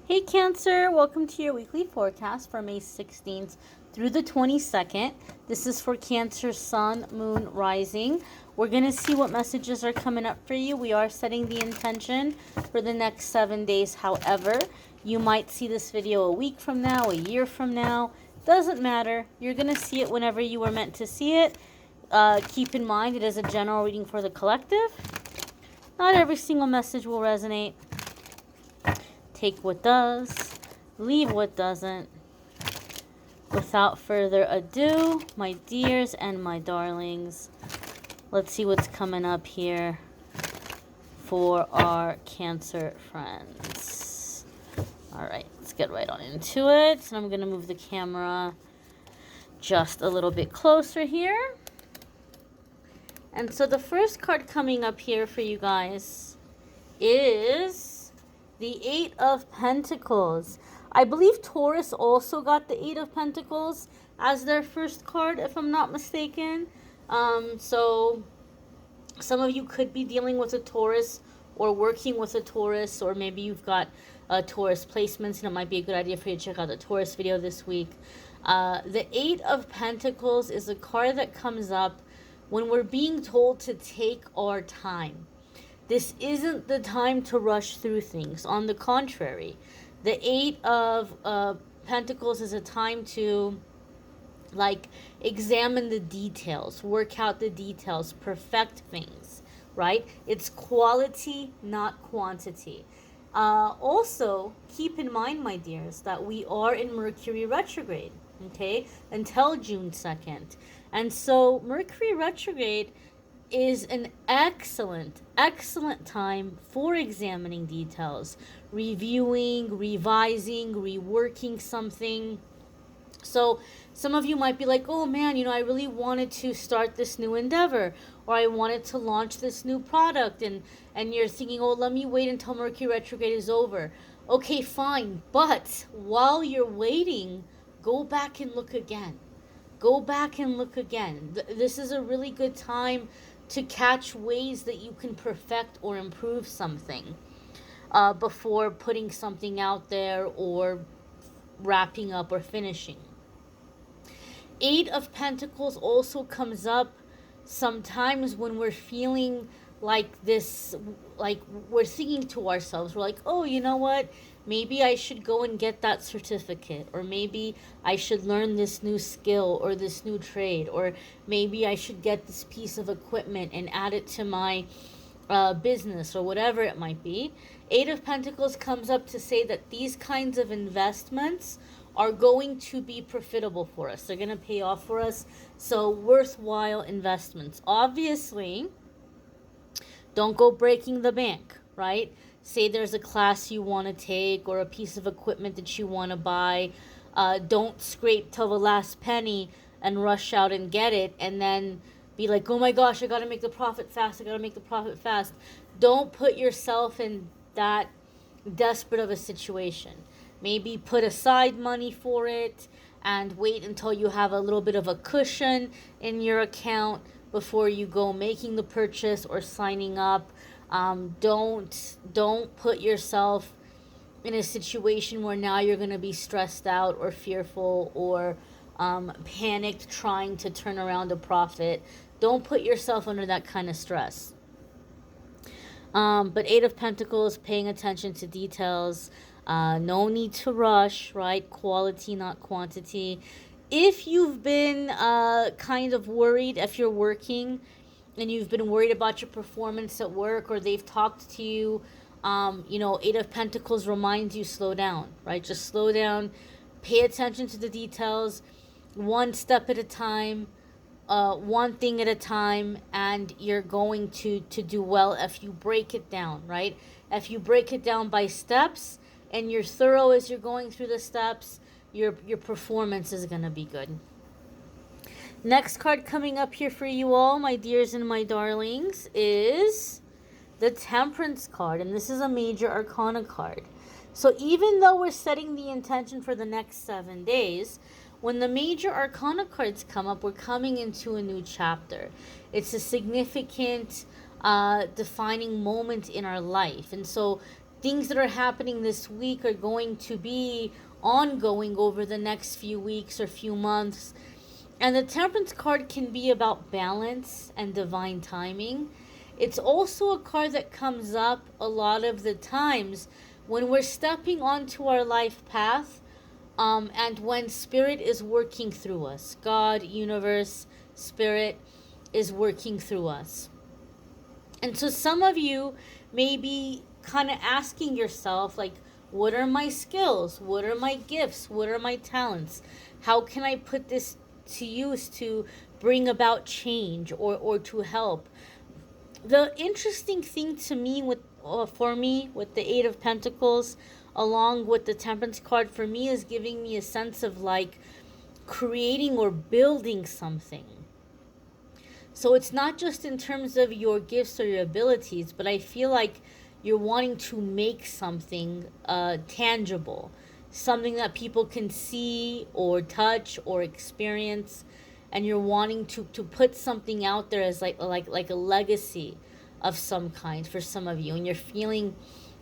Hey Cancer, welcome to your weekly forecast for May 16th through the 22nd. This is for Cancer, Sun, Moon, Rising. We're going to see what messages are coming up for you. We are setting the intention for the next 7 days. However, you might see this video a week from now, a year from now. Doesn't matter. You're going to see it whenever you were meant to see it. Keep in mind, it is a general reading for the collective. Not every single message will resonate. Take what does, leave what doesn't. Without further ado, my dears and my darlings, let's see what's coming up here for our Cancer friends. All right, let's get right on into it. And I'm going to move the camera just a little bit closer here. And so the first card coming up here for you guys is the Eight of Pentacles. I believe Taurus also got the Eight of Pentacles as their first card, if I'm not mistaken. So some of you could be dealing with a Taurus or working with a Taurus, or maybe you've got Taurus placements, and it might be a good idea for you to check out the Taurus video this week. The Eight of Pentacles is a card that comes up when we're being told to take our time. This isn't the time to rush through things. On the contrary, the Eight of Pentacles is a time to examine the details, work out the details, perfect things, right? It's quality, not quantity. Also, keep in mind, my dears, that we are in Mercury retrograde, okay, until June 2nd. And so Mercury retrograde is an excellent time for examining details, reviewing, revising, reworking something. So some of you might be like, oh man, I really wanted to start this new endeavor, or I wanted to launch this new product, and you're thinking, oh, let me wait until Mercury retrograde is over. Okay, fine, but while you're waiting, go back and look again. Go back and look again. This is a really good time to catch ways that you can perfect or improve something before putting something out there or wrapping up or finishing. Eight of Pentacles also comes up sometimes when we're feeling like this, like we're thinking to ourselves, we're like, oh, you know what? Maybe I should go and get that certificate, or maybe I should learn this new skill or this new trade, or maybe I should get this piece of equipment and add it to my business, or whatever it might be. Eight of Pentacles comes up to say that these kinds of investments are going to be profitable for us. They're going to pay off for us. So worthwhile investments. Obviously, don't go breaking the bank, right? Say there's a class you want to take or a piece of equipment that you want to buy. Don't scrape till the last penny and rush out and get it and then be like, oh my gosh, I got to make the profit fast. I got to make the profit fast. Don't put yourself in that desperate of a situation. Maybe put aside money for it and wait until you have a little bit of a cushion in your account before you go making the purchase or signing up. Don't put yourself in a situation where now you're going to be stressed out or fearful or panicked trying to turn around a profit. Don't put yourself under that kind of stress. But Eight of Pentacles, paying attention to details. No need to rush, right? Quality, not quantity. If you've been kind of worried, if you're working and you've been worried about your performance at work, or they've talked to you, Eight of Pentacles reminds you, slow down, right? Just slow down, pay attention to the details, one step at a time, one thing at a time, and you're going to do well if you break it down, right? If you break it down by steps and you're thorough as you're going through the steps, your performance is going to be good. Next card coming up here for you all, my dears and my darlings, is the Temperance card, and this is a major arcana card. So even though we're setting the intention for the next 7 days, when the major arcana cards come up, we're coming into a new chapter. It's a significant defining moment in our life. And so things that are happening this week are going to be ongoing over the next few weeks or few months. And the Temperance card can be about balance and divine timing. It's also a card that comes up a lot of the times when we're stepping onto our life path, and when Spirit is working through us. God, universe, Spirit is working through us. And so some of you may be kind of asking yourself, like, what are my skills? What are my gifts? What are my talents? How can I put this to use to bring about change, or to help? The interesting thing to me for me with the Eight of Pentacles along with the Temperance card, for me, is giving me a sense of like creating or building something. So it's not just in terms of your gifts or your abilities, but I feel like you're wanting to make something tangible, something that people can see or touch or experience, and you're wanting to put something out there as like a legacy of some kind for some of you, and you're feeling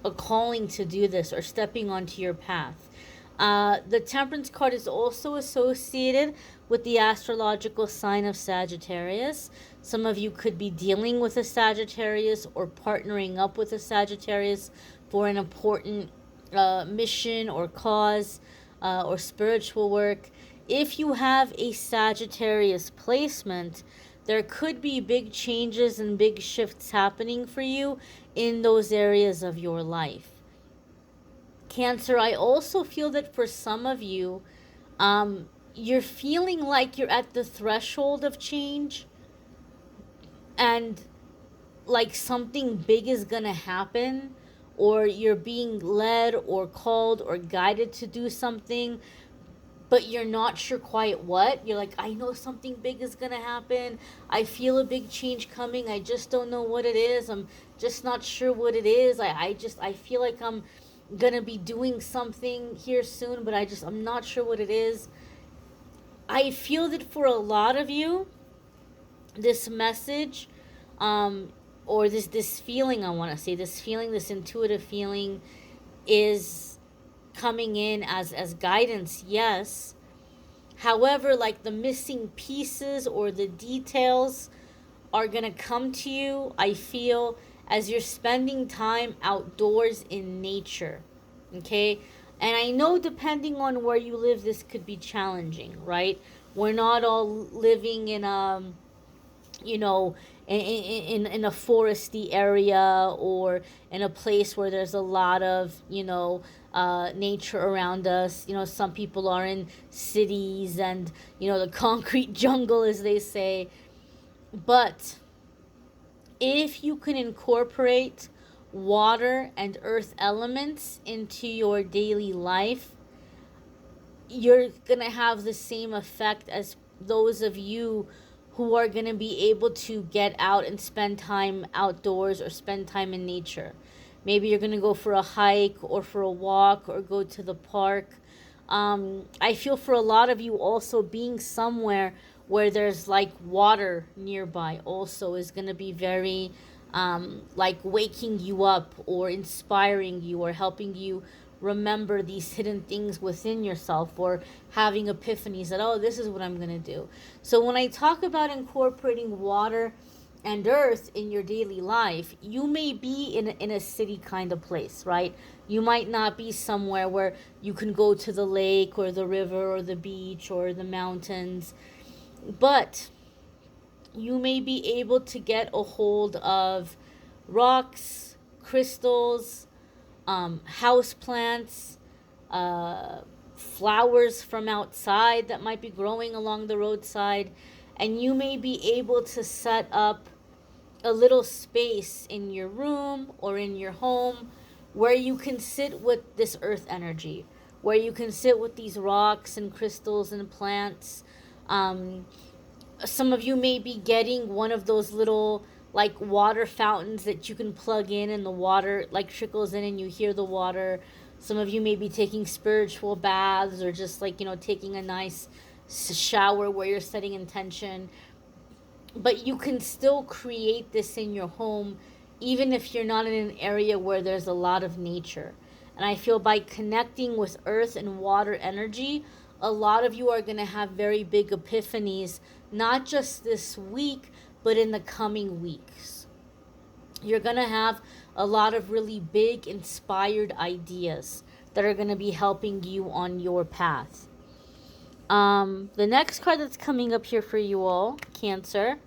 a calling to do this or stepping onto your path. The Temperance card is also associated with the astrological sign of Sagittarius. Some of you could be dealing with a Sagittarius or partnering up with a Sagittarius for an important mission or cause, or spiritual work. If you have a Sagittarius placement, there could be big changes and big shifts happening for you in those areas of your life. Cancer, I also feel that for some of you, you're feeling like you're at the threshold of change, and like something big is gonna happen, or you're being led or called or guided to do something, but you're not sure quite what. You're like, I know something big is gonna happen. I feel a big change coming. I just don't know what it is. I'm just not sure what it is. I feel like I'm gonna be doing something here soon, but I'm not sure what it is. I feel that for a lot of you, this message, or this feeling, I want to say, this feeling, this intuitive feeling, is coming in as guidance, yes. However, like the missing pieces or the details are going to come to you, I feel, as you're spending time outdoors in nature. Okay? And I know depending on where you live, this could be challenging, right? We're not all living in you know, in a foresty area, or in a place where there's a lot of, nature around us. Some people are in cities and, the concrete jungle, as they say. But if you can incorporate water and earth elements into your daily life, you're going to have the same effect as those of you who are going to be able to get out and spend time outdoors or spend time in nature. Maybe you're going to go for a hike or for a walk or go to the park. I feel for a lot of you also, being somewhere where there's like water nearby also is going to be very like waking you up or inspiring you or helping you remember these hidden things within yourself, or having epiphanies that, oh, this is what I'm going to do. So when I talk about incorporating water and earth in your daily life, you may be in a city kind of place, right? You might not be somewhere where you can go to the lake or the river or the beach or the mountains, but you may be able to get a hold of rocks, crystals, house plants, flowers from outside that might be growing along the roadside, and you may be able to set up a little space in your room or in your home where you can sit with this earth energy, where you can sit with these rocks and crystals and plants. Some of you may be getting one of those little like water fountains that you can plug in, and the water like trickles in and you hear the water. Some of you may be taking spiritual baths, or just like, taking a nice shower where you're setting intention. But you can still create this in your home even if you're not in an area where there's a lot of nature. And I feel by connecting with earth and water energy, a lot of you are going to have very big epiphanies, not just this week, but in the coming weeks. You're going to have a lot of really big, inspired ideas that are going to be helping you on your path. The next card that's coming up here for you all, Cancer,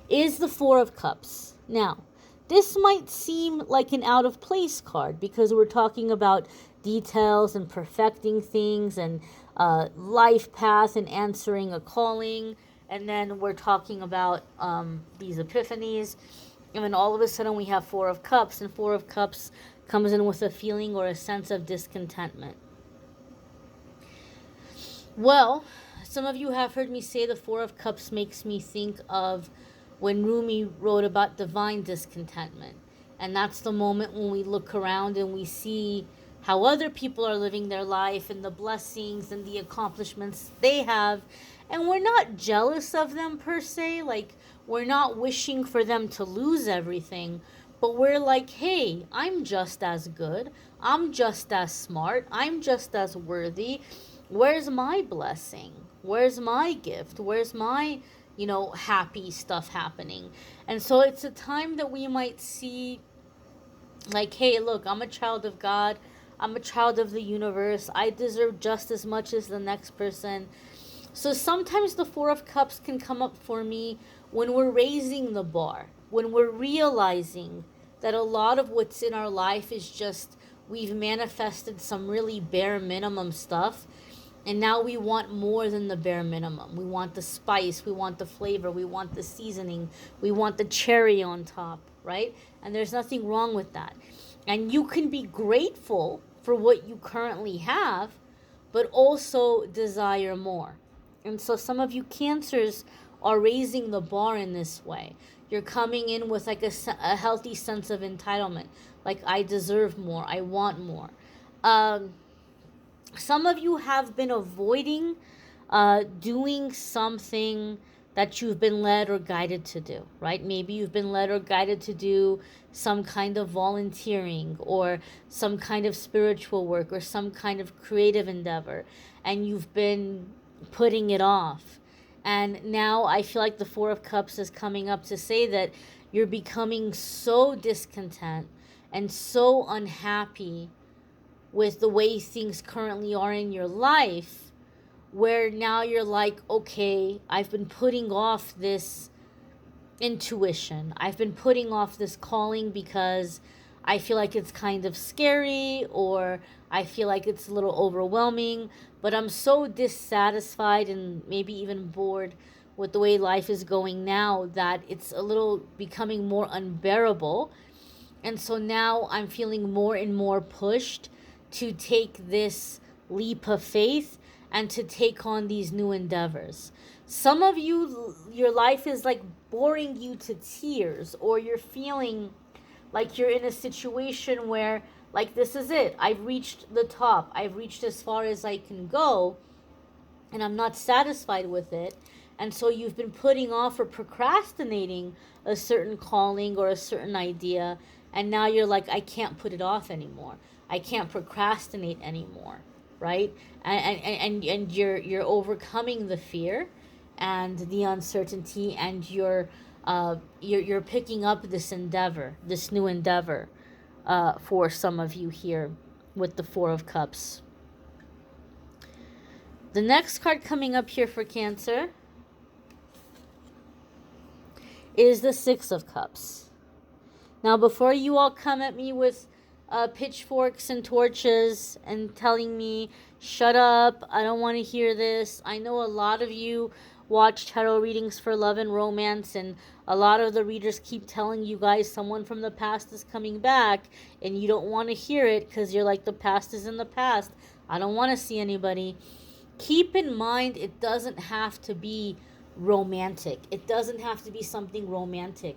is the Four of Cups. Now, this might seem like an out of place card because we're talking about details and perfecting things and life path and answering a calling. And then we're talking about these epiphanies. And then all of a sudden we have Four of Cups. And Four of Cups comes in with a feeling or a sense of discontentment. Well, some of you have heard me say the Four of Cups makes me think of when Rumi wrote about divine discontentment. And that's the moment when we look around and we see how other people are living their life and the blessings and the accomplishments they have. And we're not jealous of them per se. Like, we're not wishing for them to lose everything. But we're like, hey, I'm just as good. I'm just as smart. I'm just as worthy. Where's my blessing? Where's my gift? Where's my, happy stuff happening? And so it's a time that we might see, like, hey, look, I'm a child of God. I'm a child of the universe. I deserve just as much as the next person. So sometimes the Four of Cups can come up for me when we're raising the bar, when we're realizing that a lot of what's in our life is just we've manifested some really bare minimum stuff. And now we want more than the bare minimum. We want the spice, we want the flavor, we want the seasoning, we want the cherry on top, right? And there's nothing wrong with that. And you can be grateful for what you currently have, but also desire more. And so some of you Cancers are raising the bar in this way. You're coming in with like a healthy sense of entitlement. Like, I deserve more, I want more. Some of you have been avoiding doing something that you've been led or guided to do, right? Maybe you've been led or guided to do some kind of volunteering or some kind of spiritual work or some kind of creative endeavor, and you've been putting it off. And now I feel like the Four of Cups is coming up to say that you're becoming so discontent and so unhappy with the way things currently are in your life, where now you're like, okay, I've been putting off this intuition. I've been putting off this calling because I feel like it's kind of scary, or I feel like it's a little overwhelming, but I'm so dissatisfied and maybe even bored with the way life is going now that it's a little becoming more unbearable. And so now I'm feeling more and more pushed to take this leap of faith and to take on these new endeavors. Some of you, your life is like boring you to tears, or you're feeling like you're in a situation where, like, this is it. I've reached the top. I've reached as far as I can go, and I'm not satisfied with it. And so you've been putting off or procrastinating a certain calling or a certain idea, and now you're like, I can't put it off anymore. I can't procrastinate anymore, right? And you're overcoming the fear and the uncertainty, and you're picking up this endeavor, this new endeavor, for some of you here with the Four of Cups. The next card coming up here for Cancer is the Six of Cups. Now, before you all come at me with pitchforks and torches and telling me, shut up, I don't want to hear this. I know a lot of you watch tarot readings for love and romance, and a lot of the readers keep telling you guys someone from the past is coming back, and you don't want to hear it because you're like, the past is in the past. I don't want to see anybody. Keep in mind, it doesn't have to be romantic. It doesn't have to be something romantic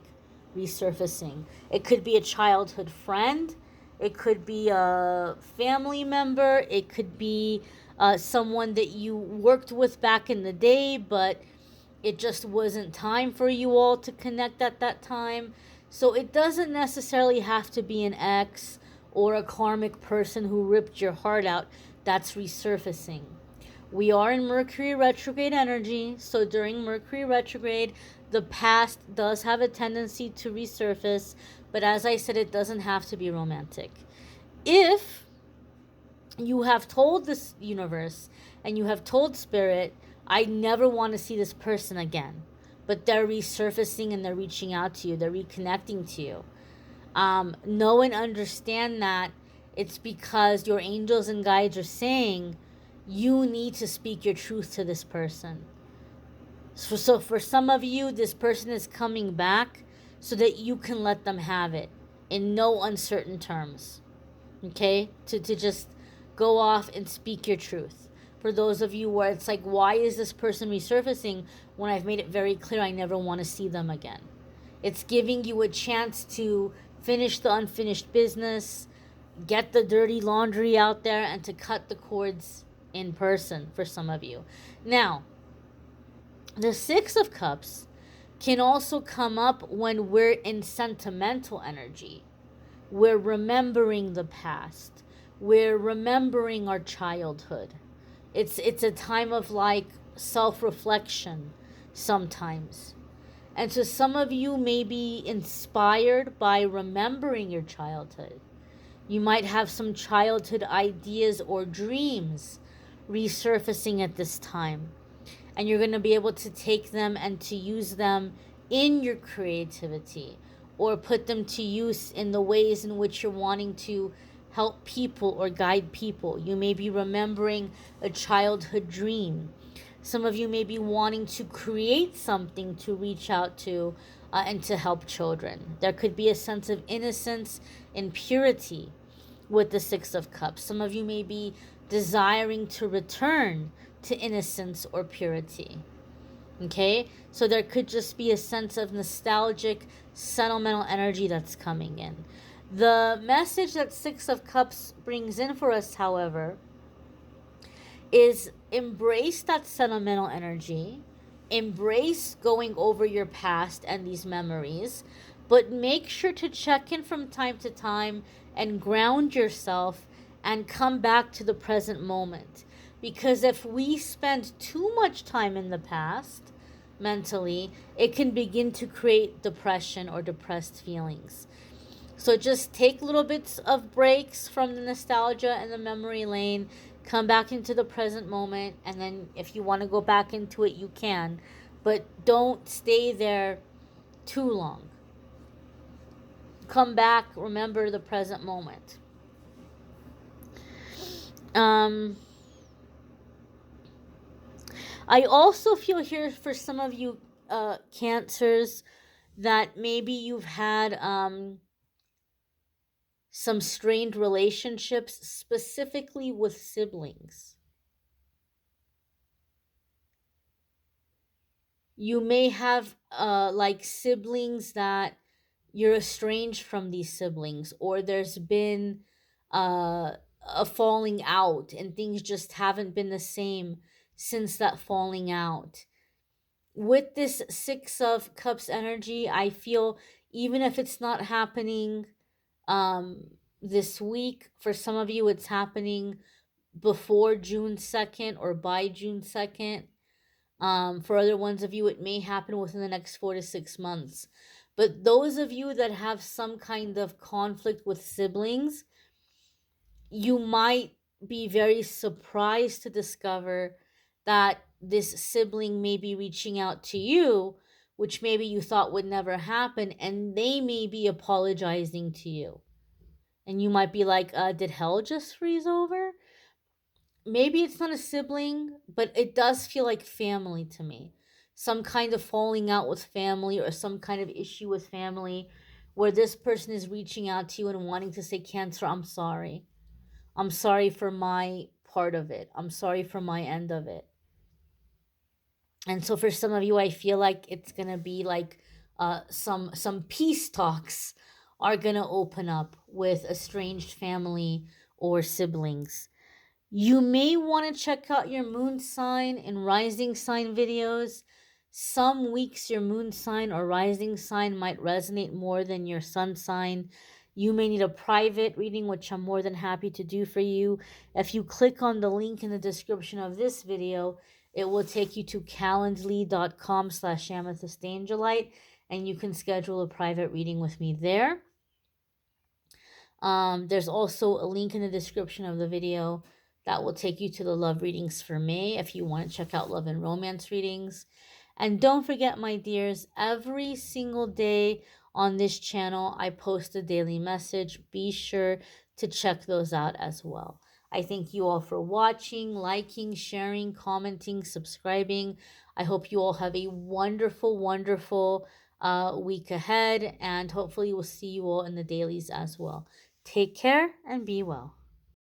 resurfacing. It could be a childhood friend. It could be a family member. It could be someone that you worked with back in the day, but it just wasn't time for you all to connect at that time. So it doesn't necessarily have to be an ex or a karmic person who ripped your heart out that's resurfacing. We are in Mercury retrograde energy, so during Mercury retrograde, the past does have a tendency to resurface, but as I said, it doesn't have to be romantic. If you have told this universe and you have told spirit, I never want to see this person again, but they're resurfacing and they're reaching out to you, they're reconnecting to you. Know and understand that it's because your angels and guides are saying you need to speak your truth to this person. So for some of you, this person is coming back so that you can let them have it in no uncertain terms. Okay? To just go off and speak your truth. For those of you where it's like, why is this person resurfacing when I've made it very clear I never want to see them again? It's giving you a chance to finish the unfinished business, get the dirty laundry out there, and to cut the cords in person for some of you. Now, the Six of Cups can also come up when we're in sentimental energy. We're remembering the past. We're remembering our childhood. It's a time of like self-reflection sometimes. And so some of you may be inspired by remembering your childhood. You might have some childhood ideas or dreams resurfacing at this time. And you're going to be able to take them and to use them in your creativity, or put them to use in the ways in which you're wanting to help people or guide people. You may be remembering a childhood dream. Some of you may be wanting to create something to reach out to and to help children. There could be a sense of innocence and purity with the Six of Cups. Some of you may be desiring to return to innocence or purity. Okay? So there could just be a sense of nostalgic, sentimental energy that's coming in. The message that Six of Cups brings in for us, however, is embrace that sentimental energy, embrace going over your past and these memories, but make sure to check in from time to time and ground yourself and come back to the present moment. Because if we spend too much time in the past mentally, it can begin to create depression or depressed feelings. So just take little bits of breaks from the nostalgia and the memory lane, come back into the present moment, and then if you want to go back into it, you can. But don't stay there too long. Come back, remember the present moment. I also feel here for some of you Cancers that maybe you've had some strained relationships, specifically with siblings. You may have like siblings that you're estranged from these siblings, or there's been a falling out and things just haven't been the same since that falling out. With this Six of Cups energy, I feel even if it's not happening this week, for some of you it's happening before June 2nd or by June 2nd. For other ones of you, it may happen within the next 4 to 6 months. But those of you that have some kind of conflict with siblings, you might be very surprised to discover that this sibling may be reaching out to you, which maybe you thought would never happen, and they may be apologizing to you. And you might be like, did hell just freeze over? Maybe it's not a sibling, but it does feel like family to me. Some kind of falling out with family or some kind of issue with family where this person is reaching out to you and wanting to say, Cancer, I'm sorry. I'm sorry for my part of it. I'm sorry for my end of it. And so for some of you, I feel like it's going to be like some peace talks are going to open up with estranged family or siblings. You may want to check out your moon sign and rising sign videos Some weeks your moon sign or rising sign might resonate more than your sun sign. You may need a private reading, which I'm more than happy to do for you. If you click on the link in the description of this video, it will take you to calendly.com/amethystangelite, and you can schedule a private reading with me there. There's also a link in the description of the video that will take you to the love readings for May if you want to check out love and romance readings. And don't forget, my dears, every single day on this channel, I post a daily message. Be sure to check those out as well. I thank you all for watching, liking, sharing, commenting, subscribing. I hope you all have a wonderful, wonderful week ahead, and hopefully we'll see you all in the dailies as well. Take care and be well.